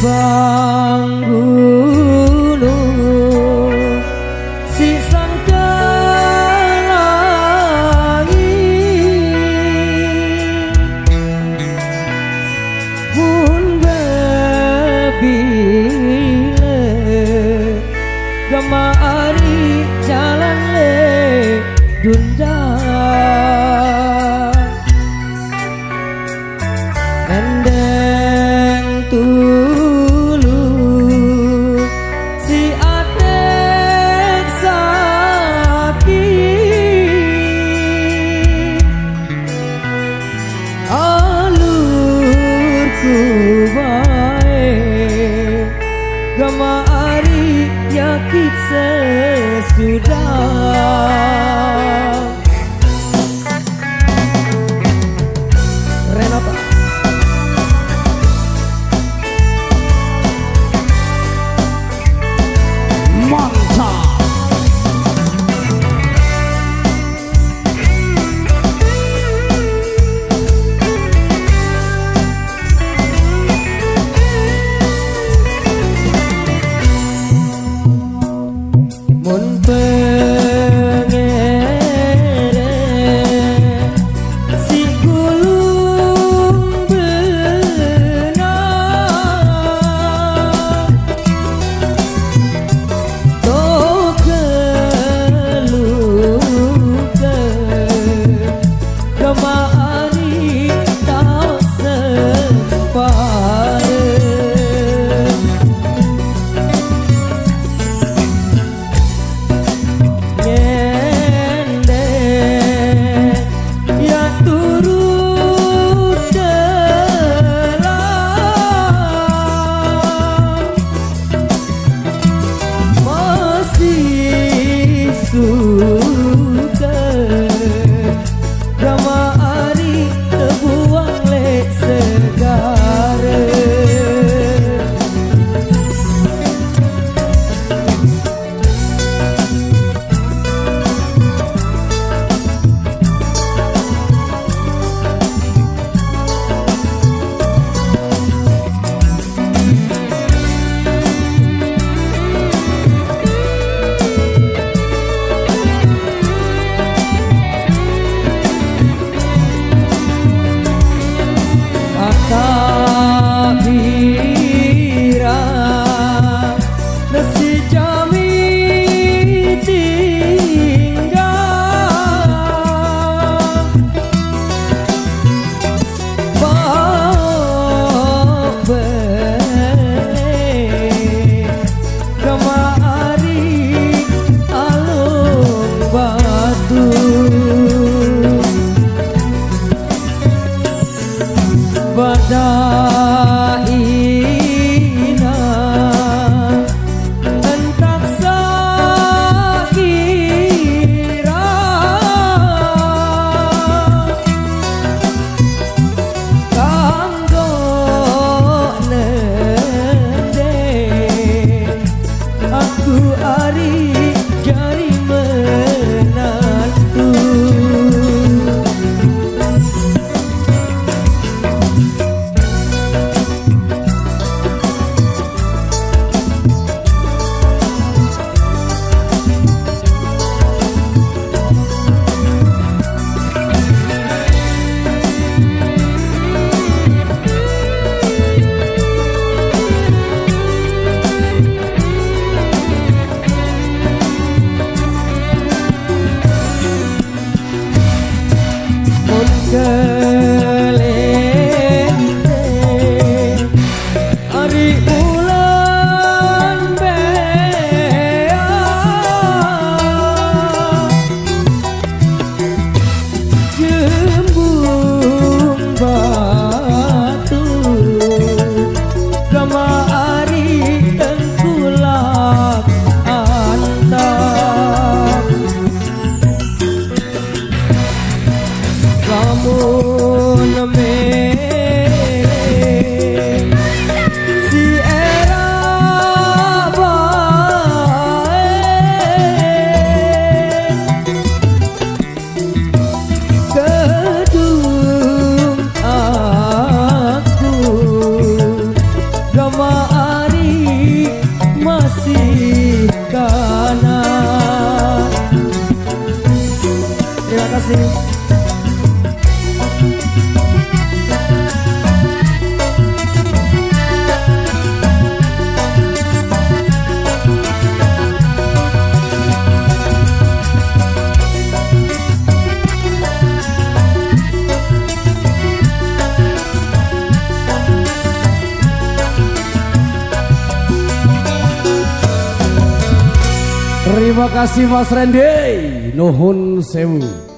Bang gunung si sangka langit mun bebile gemari jalan le dunda endeng tulu si adek sakit alurku baik gemari yakit sesudah Renata mun pengere si gulung benang to keluke kemari tak sempat suka gamari terbuang lek segara takbiran nasi jami tinggal bawa beli kemari alung batu Badaina entak sakira kanggo nende aku ari jari menantu kelente ari ulan bea jembung batu gamari tengkulak antap lamun si era bae kedung aku gama Terima kasih. Terima kasih Mas Randy, nuhun sewu.